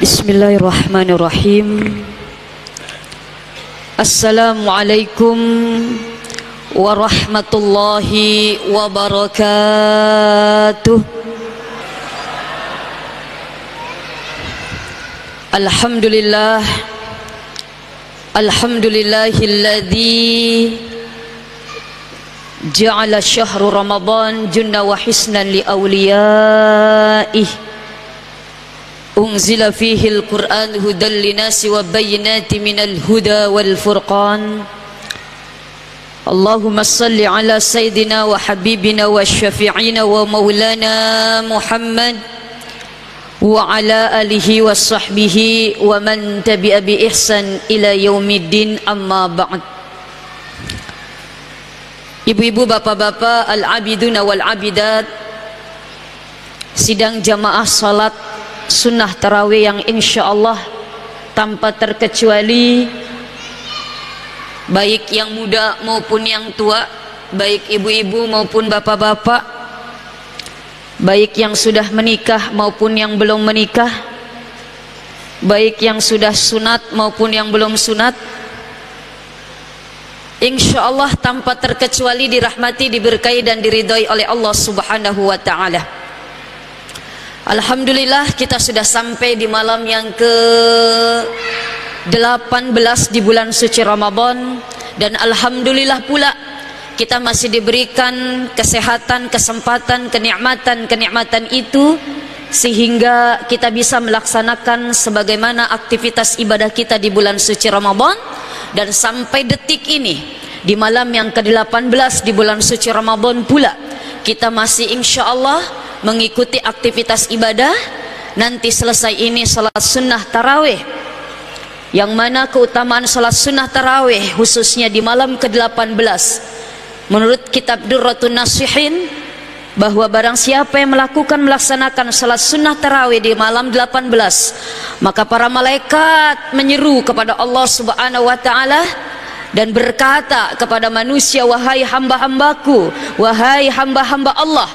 Bismillahirrahmanirrahim. Assalamualaikum warahmatullahi wabarakatuh. Alhamdulillah, alhamdulillahilladzi ja'ala syahru Ramadan junna wa hisnan li awliyaih. Unzila fihi al-Qur'an hudan linasi wa bayyinati minal huda wal furqan. Allahumma salli ala sayyidina wa habibina wa syafi'ina wa maulana Muhammad wa ala alihi wa sahbihi wa man tabi'a bi ihsan ila yaumiddin, amma ba'd. Ibu-ibu, bapak-bapak, al-abiduna wal abidat, sidang jamaah salat sunnah tarawih yang insyaallah tanpa terkecuali, baik yang muda maupun yang tua, baik ibu-ibu maupun bapak-bapak, baik yang sudah menikah maupun yang belum menikah, baik yang sudah sunat maupun yang belum sunat, insyaallah tanpa terkecuali dirahmati, diberkahi dan diridhai oleh Allah Subhanahu wa taala. Alhamdulillah, kita sudah sampai di malam yang ke-18 di bulan suci Ramadan, dan alhamdulillah pula kita masih diberikan kesehatan, kesempatan, kenikmatan itu sehingga kita bisa melaksanakan sebagaimana aktivitas ibadah kita di bulan suci Ramadan. Dan sampai detik ini, di malam yang ke-18 di bulan suci Ramadan pula, kita masih insyaallah mengikuti aktivitas ibadah. Nanti selesai ini salat sunnah tarawih, yang mana keutamaan salat sunnah tarawih khususnya di malam ke-18 menurut kitab Durratun Nasihin, bahwa barang siapa yang melaksanakan salat sunnah tarawih di malam 18, maka para malaikat menyeru kepada Allah Subhanahu wa taala dan berkata kepada manusia, wahai hamba-hambaku, wahai hamba-hamba Allah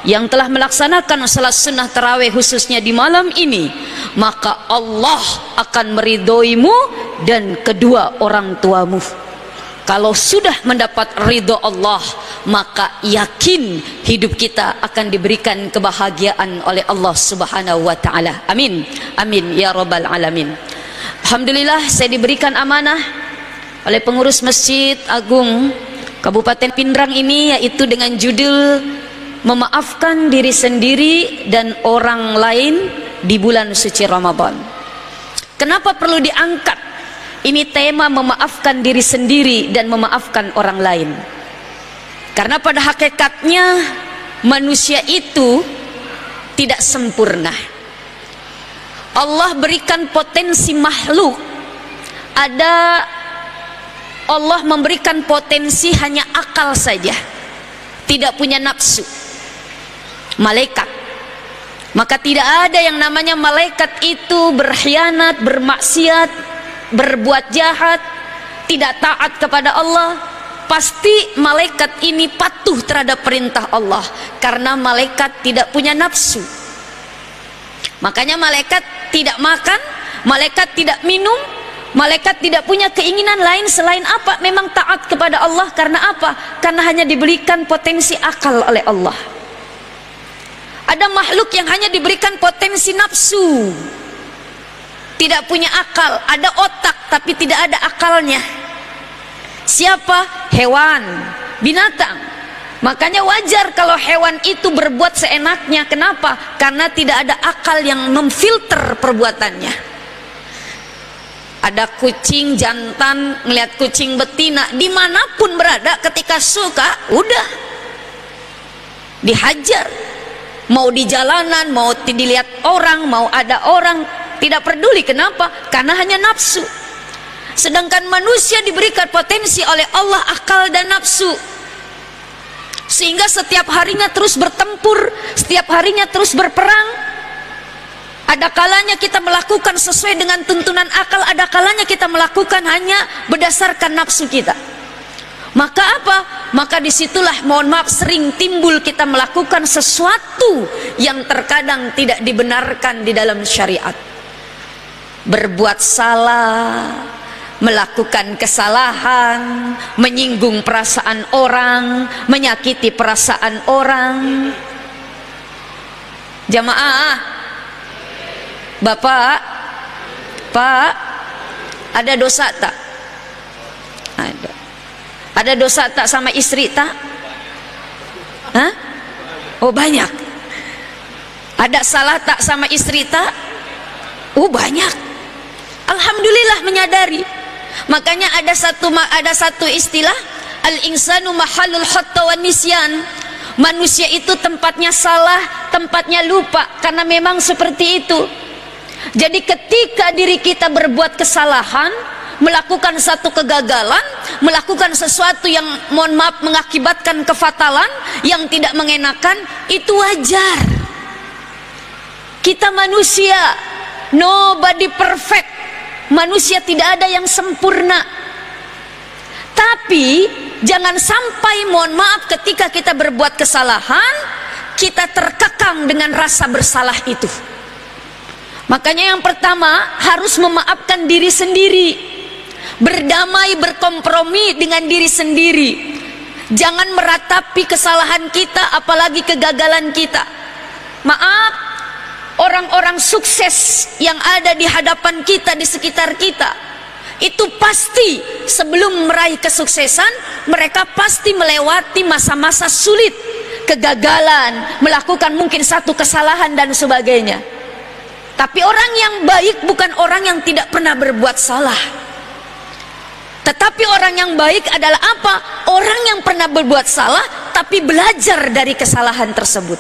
yang telah melaksanakan salat sunnah tarawih khususnya di malam ini, maka Allah akan meridhoimu dan kedua orang tuamu. Kalau sudah mendapat ridho Allah, maka yakin hidup kita akan diberikan kebahagiaan oleh Allah Subhanahu wa taala. Amin, amin ya rabbal alamin. Alhamdulillah, saya diberikan amanah oleh pengurus Masjid Agung Kabupaten Pindrang ini, yaitu dengan judul memaafkan diri sendiri dan orang lain di bulan suci Ramadan. Kenapa perlu diangkat ini tema memaafkan diri sendiri dan memaafkan orang lain? Karena pada hakikatnya manusia itu tidak sempurna. Allah berikan potensi makhluk, Allah memberikan potensi hanya akal saja, tidak punya nafsu. Malaikat, maka tidak ada yang namanya malaikat itu berkhianat, bermaksiat, berbuat jahat, tidak taat kepada Allah. Pasti malaikat ini patuh terhadap perintah Allah, karena malaikat tidak punya nafsu. Makanya malaikat tidak makan, malaikat tidak minum, malaikat tidak punya keinginan lain selain apa? Memang taat kepada Allah. Karena apa? Karena hanya diberikan potensi akal oleh Allah. Ada makhluk yang hanya diberikan potensi nafsu, tidak punya akal. Ada otak tapi tidak ada akalnya. Siapa? Hewan, binatang. Makanya wajar kalau hewan itu berbuat seenaknya. Kenapa? Karena tidak ada akal yang memfilter perbuatannya. Ada kucing jantan melihat kucing betina dimanapun berada, ketika suka udah dihajar. Mau di jalanan, mau dilihat orang, mau ada orang, tidak peduli. Kenapa? Karena hanya nafsu. Sedangkan manusia diberikan potensi oleh Allah akal dan nafsu, sehingga setiap harinya terus bertempur, setiap harinya terus berperang. Ada kalanya kita melakukan sesuai dengan tuntunan akal, ada kalanya kita melakukan hanya berdasarkan nafsu kita. Maka apa? Maka disitulah mohon maaf sering timbul kita melakukan sesuatu yang terkadang tidak dibenarkan di dalam syariat. Berbuat salah, melakukan kesalahan, menyinggung perasaan orang, menyakiti perasaan orang. Jamaah, Bapak, Pak, ada dosa tak? Ada. Ada dosa tak sama istri tak? Hah? Oh banyak. Ada salah tak sama istri tak? Oh banyak. Alhamdulillah menyadari. Makanya ada satu istilah, al-insanu mahallul khatta wan nisyan. Manusia itu tempatnya salah, tempatnya lupa, karena memang seperti itu. Jadi ketika diri kita berbuat kesalahan, melakukan satu kegagalan, melakukan sesuatu yang mohon maaf mengakibatkan kefatalan yang tidak mengenakan, itu wajar. Kita manusia, nobody perfect. Manusia tidak ada yang sempurna. Tapi jangan sampai mohon maaf ketika kita berbuat kesalahan, kita terkekang dengan rasa bersalah itu. Makanya yang pertama harus memaafkan diri sendiri, berdamai, berkompromi dengan diri sendiri. Jangan meratapi kesalahan kita, apalagi kegagalan kita. Maaf, orang-orang sukses yang ada di hadapan kita, di sekitar kita, itu pasti sebelum meraih kesuksesan, mereka pasti melewati masa-masa sulit, kegagalan, melakukan mungkin satu kesalahan dan sebagainya. Tapi orang yang baik bukan orang yang tidak pernah berbuat salah. Tetapi orang yang baik adalah apa? Orang yang pernah berbuat salah tapi belajar dari kesalahan tersebut.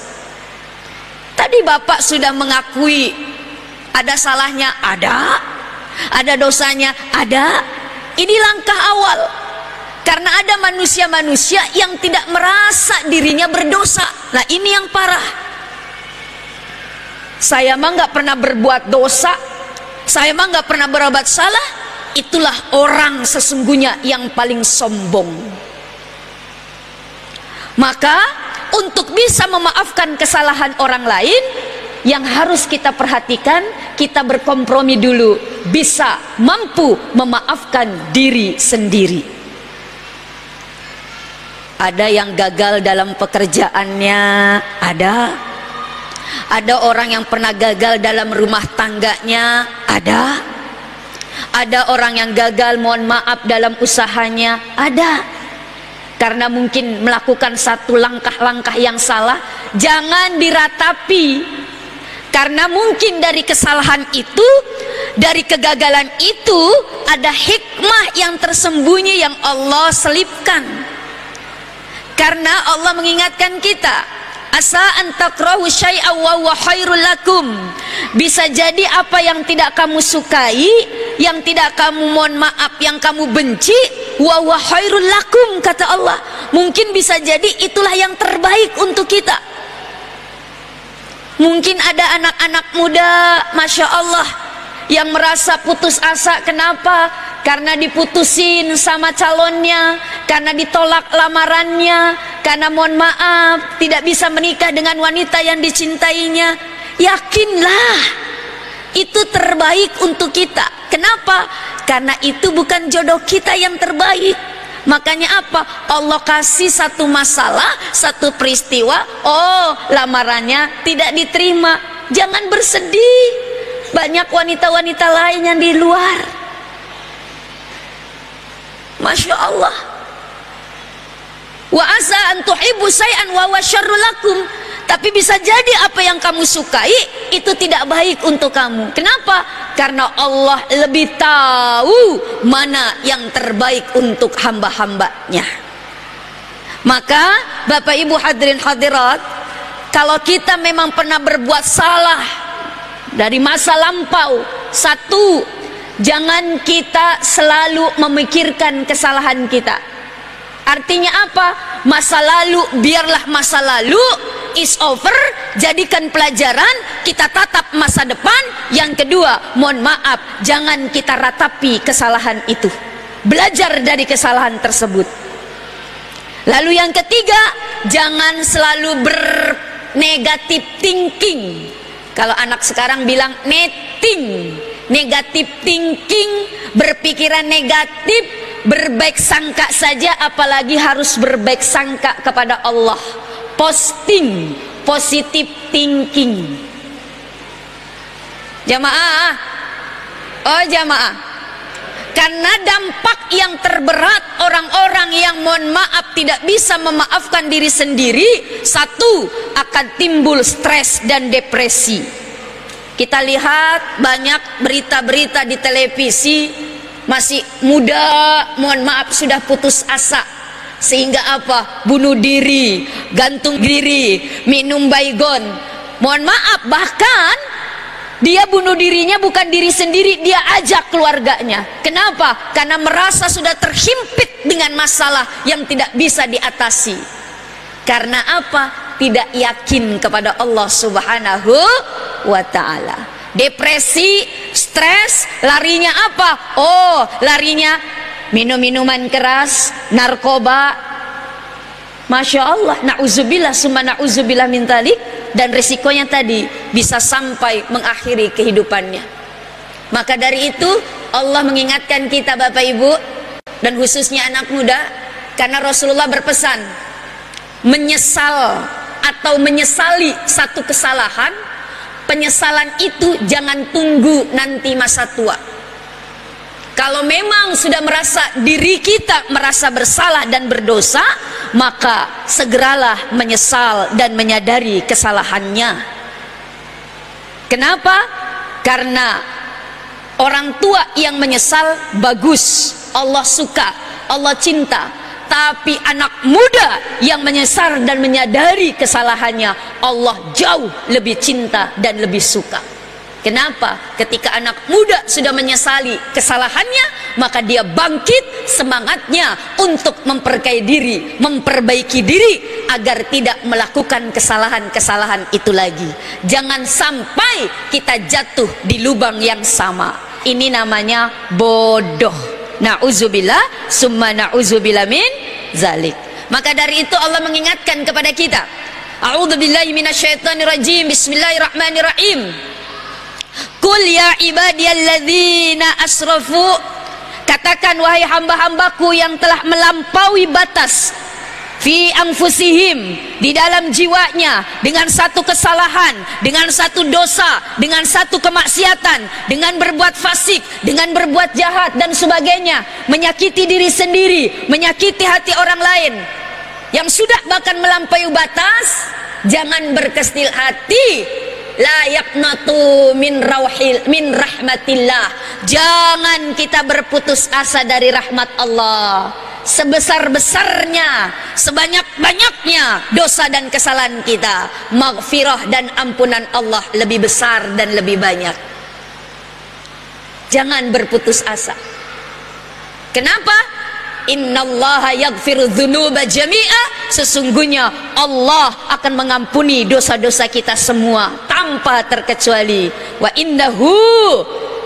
Tadi Bapak sudah mengakui ada salahnya, ada dosanya, ada. Ini langkah awal. Karena ada manusia-manusia yang tidak merasa dirinya berdosa. Nah ini yang parah. Saya mah nggak pernah berbuat dosa, saya mah nggak pernah berbuat salah. Itulah orang sesungguhnya yang paling sombong. Maka untuk bisa memaafkan kesalahan orang lain, yang harus kita perhatikan, kita berkompromi dulu, bisa mampu memaafkan diri sendiri. Ada yang gagal dalam pekerjaannya, ada orang yang pernah gagal dalam rumah tangganya, ada orang yang gagal mohon maaf dalam usahanya, ada. Karena mungkin melakukan satu langkah-langkah yang salah, jangan diratapi. Karena mungkin dari kesalahan itu, dari kegagalan itu, ada hikmah yang tersembunyi yang Allah selipkan. Karena Allah mengingatkan kita, asa an takrahu syai'an wa huwa khairul lakum. Bisa jadi apa yang tidak kamu sukai, yang tidak kamu mohon maaf, yang kamu benci, wa huwa khairul lakum, kata Allah. Mungkin bisa jadi itulah yang terbaik untuk kita. Mungkin ada anak-anak muda, Masya Allah, yang merasa putus asa. Kenapa? Karena diputusin sama calonnya, karena ditolak lamarannya, karena mohon maaf tidak bisa menikah dengan wanita yang dicintainya. Yakinlah itu terbaik untuk kita. Kenapa? Karena itu bukan jodoh kita yang terbaik. Makanya apa? Allah kasih satu masalah, satu peristiwa, oh lamarannya tidak diterima. Jangan bersedih, banyak wanita-wanita lain yang di luar. Masya Allah. Wa asa an tuhibbu syai'an wa huwa syarrul lakum. Tapi bisa jadi apa yang kamu sukai itu tidak baik untuk kamu. Kenapa? Karena Allah lebih tahu mana yang terbaik untuk hamba-hambanya. Maka Bapak Ibu hadirin hadirat, kalau kita memang pernah berbuat salah dari masa lampau, satu, jangan kita selalu memikirkan kesalahan kita. Artinya apa? Masa lalu biarlah masa lalu, is over, jadikan pelajaran, kita tatap masa depan. Yang kedua, mohon maaf, jangan kita ratapi kesalahan itu. Belajar dari kesalahan tersebut. Lalu yang ketiga, jangan selalu bernegatif thinking. Kalau anak sekarang bilang netting, negatif thinking, berpikiran negatif, berbaik sangka saja, apalagi harus berbaik sangka kepada Allah. Posting, positive thinking. Jamaah, oh jamaah, karena dampak yang terberat orang-orang yang mohon maaf tidak bisa memaafkan diri sendiri, satu, akan timbul stres dan depresi. Kita lihat banyak berita-berita di televisi, masih muda mohon maaf sudah putus asa, sehingga apa? Bunuh diri, gantung diri, minum baygon. Mohon maaf, bahkan dia bunuh dirinya bukan diri sendiri, dia ajak keluarganya. Kenapa? Karena merasa sudah terhimpit dengan masalah yang tidak bisa diatasi. Karena apa? Tidak yakin kepada Allah Subhanahu wa ta'ala. Depresi, stres, larinya apa? Oh, larinya minum-minuman keras, narkoba. Masya Allah, na'udzubillah summa na'udzubillah min dzalik. Dan resikonya tadi bisa sampai mengakhiri kehidupannya. Maka dari itu Allah mengingatkan kita Bapak Ibu, dan khususnya anak muda, karena Rasulullah berpesan, menyesal atau menyesali satu kesalahan, penyesalan itu jangan tunggu nanti masa tua. Kalau memang sudah merasa diri kita merasa bersalah dan berdosa, maka segeralah menyesal dan menyadari kesalahannya. Kenapa? Karena orang tua yang menyesal bagus, Allah suka, Allah cinta. Tapi anak muda yang menyesal dan menyadari kesalahannya, Allah jauh lebih cinta dan lebih suka. Kenapa? Ketika anak muda sudah menyesali kesalahannya, maka dia bangkit semangatnya untuk memperkaya diri, memperbaiki diri agar tidak melakukan kesalahan-kesalahan itu lagi. Jangan sampai kita jatuh di lubang yang sama. Ini namanya bodoh. Na'udzubillah summa na'udzubillah min zalik. Maka dari itu Allah mengingatkan kepada kita, a'udzubillahi minasyaitonirrajim, bismillahirrahmanirrahim. Qul ya ibadiyalladzina asrafu, katakan wahai hamba-hambaku yang telah melampaui batas, fi anfusihim, di dalam jiwanya, dengan satu kesalahan, dengan satu dosa, dengan satu kemaksiatan, dengan berbuat fasik, dengan berbuat jahat dan sebagainya, menyakiti diri sendiri, menyakiti hati orang lain, yang sudah bahkan melampaui batas. Jangan berkecil hati. La yaqnatu min rahmatillah. Jangan kita berputus asa dari rahmat Allah. Sebesar-besarnya, sebanyak-banyaknya dosa dan kesalahan kita, maghfirah dan ampunan Allah lebih besar dan lebih banyak. Jangan berputus asa. Kenapa? Innallaha yaghfiru dzunuba jami'a, sesungguhnya Allah akan mengampuni dosa-dosa kita semua tanpa terkecuali. Wa innahu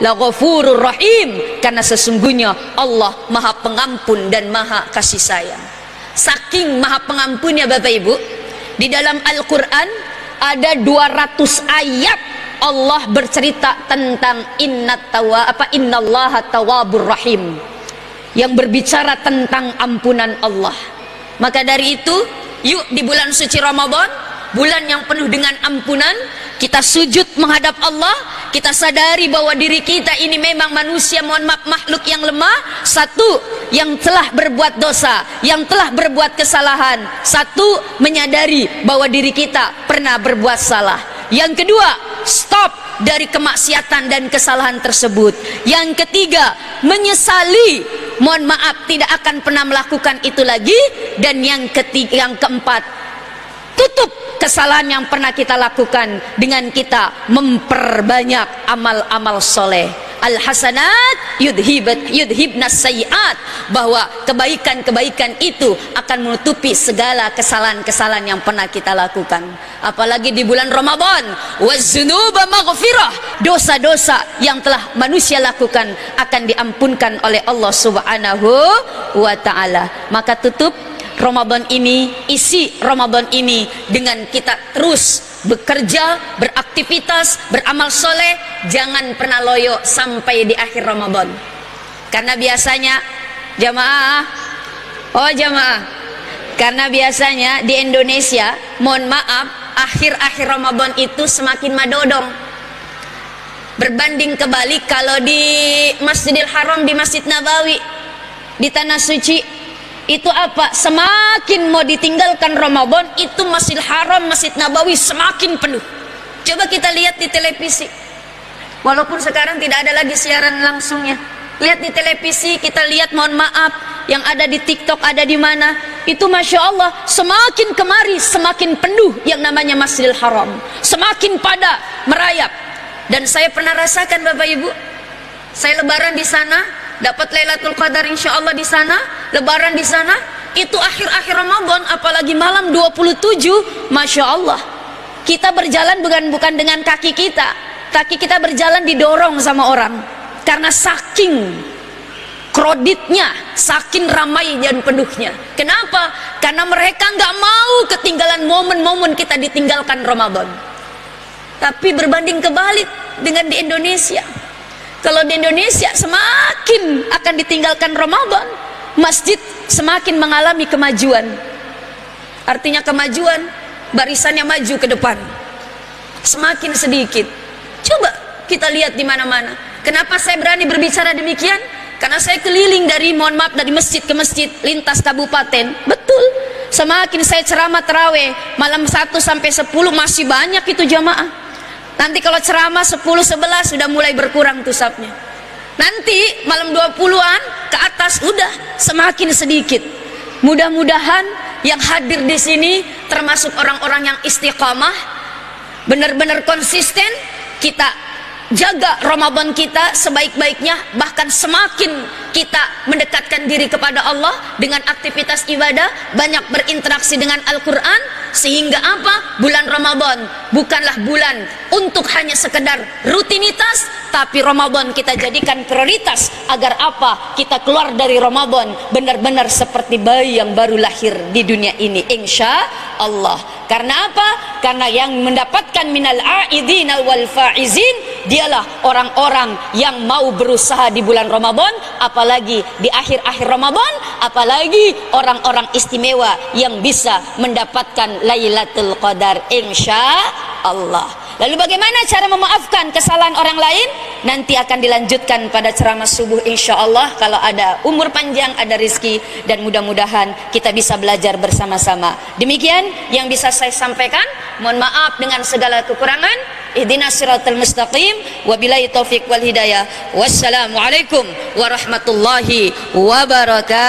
laghafurur rahim, karena sesungguhnya Allah Maha Pengampun dan Maha Kasih Sayang. Saking Maha Pengampunnya Bapak Ibu, di dalam Al-Qur'an ada 200 ayat Allah bercerita tentang innallaha tawwabur rahim, yang berbicara tentang ampunan Allah. Maka dari itu, yuk di bulan suci Ramadan, bulan yang penuh dengan ampunan, kita sujud menghadap Allah. Kita sadari bahwa diri kita ini memang manusia, mohon maaf, makhluk yang lemah. Satu, yang telah berbuat dosa, yang telah berbuat kesalahan. Satu, menyadari bahwa diri kita pernah berbuat salah. Yang kedua, stop dari kemaksiatan dan kesalahan tersebut. Yang ketiga, menyesali, mohon maaf, tidak akan pernah melakukan itu lagi. Dan yang keempat, tutup kesalahan yang pernah kita lakukan dengan kita memperbanyak amal-amal soleh. Al-hasanat yudhibnas sayyiat, bahwa kebaikan-kebaikan itu akan menutupi segala kesalahan-kesalahan yang pernah kita lakukan. Apalagi di bulan Ramadan, waz-dzunuba maghfirah, dosa-dosa yang telah manusia lakukan akan diampunkan oleh Allah Subhanahu wa taala. Maka tutup Ramadan ini, isi Ramadan ini dengan kita terus bekerja, beraktivitas, beramal soleh. Jangan pernah loyo sampai di akhir Ramadan. Karena biasanya jamaah, karena biasanya di Indonesia, mohon maaf, akhir-akhir Ramadan itu semakin madodong. Berbanding kebalik kalau di Masjidil Haram, di Masjid Nabawi, di Tanah Suci, itu apa? Semakin mau ditinggalkan Ramadan, itu Masjidil Haram, Masjid Nabawi semakin penuh. Coba kita lihat di televisi. Walaupun sekarang tidak ada lagi siaran langsungnya. Lihat di televisi, kita lihat, mohon maaf, yang ada di TikTok, ada di mana, itu Masya Allah, semakin kemari semakin penuh yang namanya Masjidil Haram, semakin pada merayap. Dan saya pernah rasakan Bapak Ibu, saya lebaran di sana, dapat Lailatul Qadar insya Allah di sana, lebaran di sana, itu akhir-akhir Ramadan, apalagi malam 27, Masya Allah, kita berjalan bukan dengan kaki kita berjalan didorong sama orang. Karena saking kreditnya, saking ramai dan penuhnya. Kenapa? Karena mereka nggak mau ketinggalan momen-momen kita ditinggalkan Ramadan. Tapi berbanding kebalik dengan di Indonesia. Kalau di Indonesia semakin akan ditinggalkan Ramadan, masjid semakin mengalami kemajuan. Artinya kemajuan, barisannya maju ke depan. Semakin sedikit. Coba kita lihat di mana-mana. Kenapa saya berani berbicara demikian? Karena saya keliling dari, mohon maaf, dari masjid ke masjid, lintas kabupaten. Betul, semakin saya ceramah terawih malam 1 sampai 10 masih banyak itu jamaah. Nanti kalau ceramah 10-11 sudah mulai berkurang tuh sapnya. Nanti malam 20-an ke atas udah semakin sedikit. Mudah-mudahan yang hadir di sini termasuk orang-orang yang istiqamah, benar-benar konsisten. Kita jaga Ramadan kita sebaik-baiknya, bahkan semakin kita mendekatkan diri kepada Allah dengan aktivitas ibadah, banyak berinteraksi dengan Al-Quran, sehingga apa? Bulan Ramadan bukanlah bulan untuk hanya sekedar rutinitas, tapi Ramadan kita jadikan prioritas agar apa? Kita keluar dari Ramadan benar-benar seperti bayi yang baru lahir di dunia ini, insya Allah. Karena apa? Karena yang mendapatkan minal a'idina wal fa'izin, dialah orang-orang yang mau berusaha di bulan Ramadan, apalagi di akhir-akhir Ramadan, apalagi orang-orang istimewa yang bisa mendapatkan Lailatul Qadar, insya Allah. Lalu bagaimana cara memaafkan kesalahan orang lain? Nanti akan dilanjutkan pada ceramah subuh insya Allah. Kalau ada umur panjang, ada rizki, dan mudah-mudahan kita bisa belajar bersama-sama. Demikian yang bisa saya sampaikan. Mohon maaf dengan segala kekurangan. Ihdinas siratal mustaqim. Wabillahi taufiq wal hidayah. Wassalamualaikum warahmatullahi wabarakatuh.